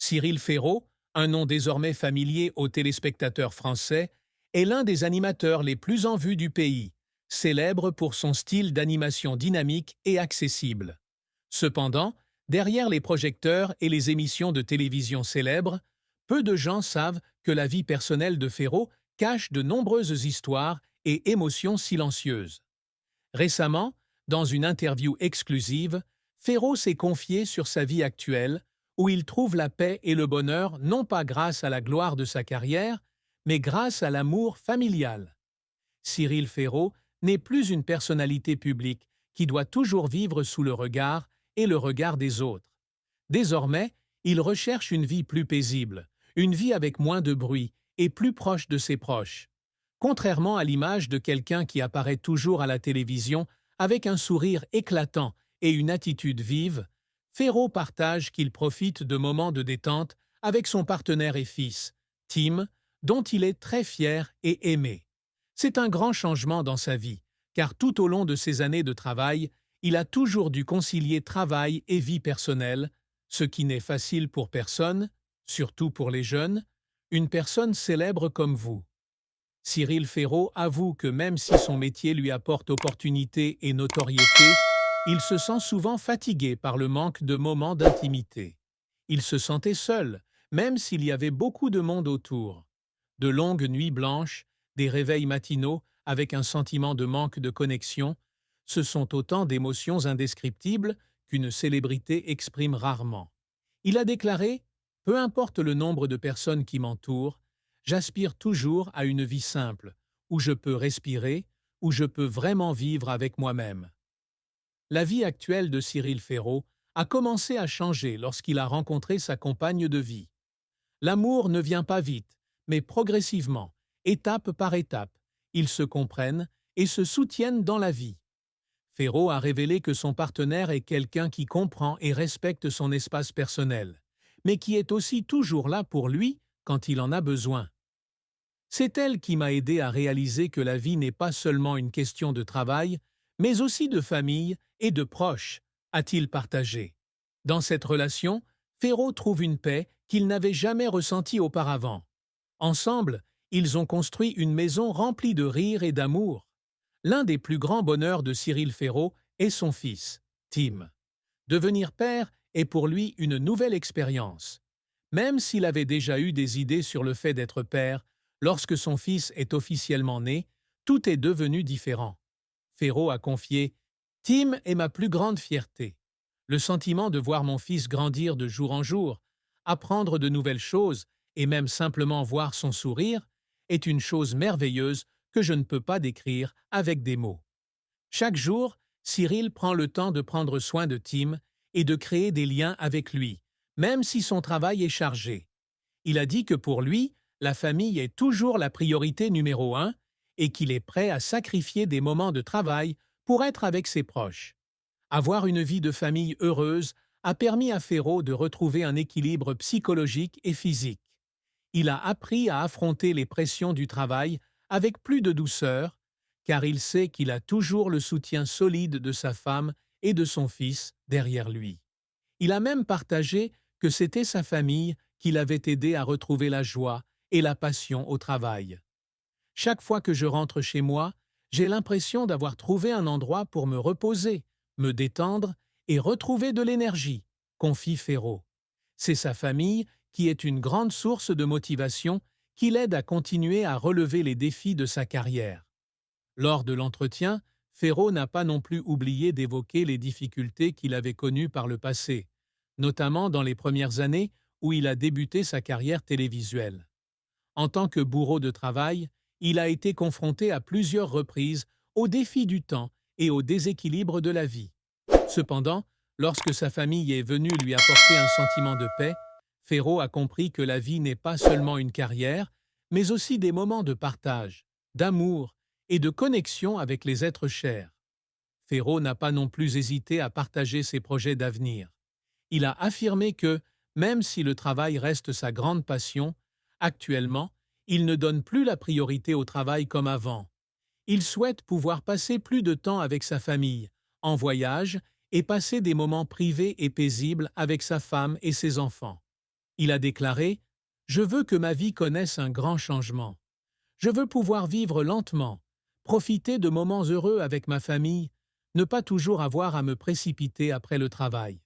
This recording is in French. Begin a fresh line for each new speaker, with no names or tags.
Cyril Ferraud, un nom désormais familier aux téléspectateurs français, est l'un des animateurs les plus en vue du pays, célèbre pour son style d'animation dynamique et accessible. Cependant, derrière les projecteurs et les émissions de télévision célèbres, peu de gens savent que la vie personnelle de Ferraud cache de nombreuses histoires et émotions silencieuses. Récemment, dans une interview exclusive, Ferraud s'est confié sur sa vie actuelle, où il trouve la paix et le bonheur non pas grâce à la gloire de sa carrière, mais grâce à l'amour familial. Cyril Ferraud n'est plus une personnalité publique qui doit toujours vivre sous le regard et le regard des autres. Désormais, il recherche une vie plus paisible, une vie avec moins de bruit et plus proche de ses proches. Contrairement à l'image de quelqu'un qui apparaît toujours à la télévision avec un sourire éclatant et une attitude vive, Ferraud partage qu'il profite de moments de détente avec son partenaire et fils, Tim, dont il est très fier et aimé. C'est un grand changement dans sa vie, car tout au long de ses années de travail, il a toujours dû concilier travail et vie personnelle, ce qui n'est facile pour personne, surtout pour les jeunes, une personne célèbre comme vous. Cyril Ferraud avoue que même si son métier lui apporte opportunité et notoriété, il se sent souvent fatigué par le manque de moments d'intimité. Il se sentait seul, même s'il y avait beaucoup de monde autour. De longues nuits blanches, des réveils matinaux avec un sentiment de manque de connexion, ce sont autant d'émotions indescriptibles qu'une célébrité exprime rarement. Il a déclaré « Peu importe le nombre de personnes qui m'entourent, j'aspire toujours à une vie simple, où je peux respirer, où je peux vraiment vivre avec moi-même. » La vie actuelle de Cyril Ferraud a commencé à changer lorsqu'il a rencontré sa compagne de vie. L'amour ne vient pas vite, mais progressivement, étape par étape, ils se comprennent et se soutiennent dans la vie. Ferraud a révélé que son partenaire est quelqu'un qui comprend et respecte son espace personnel, mais qui est aussi toujours là pour lui quand il en a besoin. C'est elle qui m'a aidé à réaliser que la vie n'est pas seulement une question de travail, mais aussi de famille et de proches, a-t-il partagé. Dans cette relation, Ferraud trouve une paix qu'il n'avait jamais ressentie auparavant. Ensemble, ils ont construit une maison remplie de rires et d'amour. L'un des plus grands bonheurs de Cyril Ferraud est son fils, Tim. Devenir père est pour lui une nouvelle expérience. Même s'il avait déjà eu des idées sur le fait d'être père, lorsque son fils est officiellement né, tout est devenu différent. Ferraud a confié « Tim est ma plus grande fierté. Le sentiment de voir mon fils grandir de jour en jour, apprendre de nouvelles choses et même simplement voir son sourire est une chose merveilleuse que je ne peux pas décrire avec des mots. » Chaque jour, Cyril prend le temps de prendre soin de Tim et de créer des liens avec lui, même si son travail est chargé. Il a dit que pour lui, la famille est toujours la priorité numéro 1 et qu'il est prêt à sacrifier des moments de travail pour être avec ses proches. Avoir une vie de famille heureuse a permis à Ferraud de retrouver un équilibre psychologique et physique. Il a appris à affronter les pressions du travail avec plus de douceur, car il sait qu'il a toujours le soutien solide de sa femme et de son fils derrière lui. Il a même partagé que c'était sa famille qui l'avait aidé à retrouver la joie et la passion au travail. Chaque fois que je rentre chez moi, j'ai l'impression d'avoir trouvé un endroit pour me reposer, me détendre et retrouver de l'énergie, confie Ferraud. C'est sa famille qui est une grande source de motivation qui l'aide à continuer à relever les défis de sa carrière. Lors de l'entretien, Ferraud n'a pas non plus oublié d'évoquer les difficultés qu'il avait connues par le passé, notamment dans les premières années où il a débuté sa carrière télévisuelle. En tant que bourreau de travail, il a été confronté à plusieurs reprises aux défis du temps et au déséquilibre de la vie. Cependant, lorsque sa famille est venue lui apporter un sentiment de paix, Ferraud a compris que la vie n'est pas seulement une carrière, mais aussi des moments de partage, d'amour et de connexion avec les êtres chers. Ferraud n'a pas non plus hésité à partager ses projets d'avenir. Il a affirmé que, même si le travail reste sa grande passion, actuellement, il ne donne plus la priorité au travail comme avant. Il souhaite pouvoir passer plus de temps avec sa famille, en voyage et passer des moments privés et paisibles avec sa femme et ses enfants. Il a déclaré « Je veux que ma vie connaisse un grand changement. Je veux pouvoir vivre lentement, profiter de moments heureux avec ma famille, ne pas toujours avoir à me précipiter après le travail. »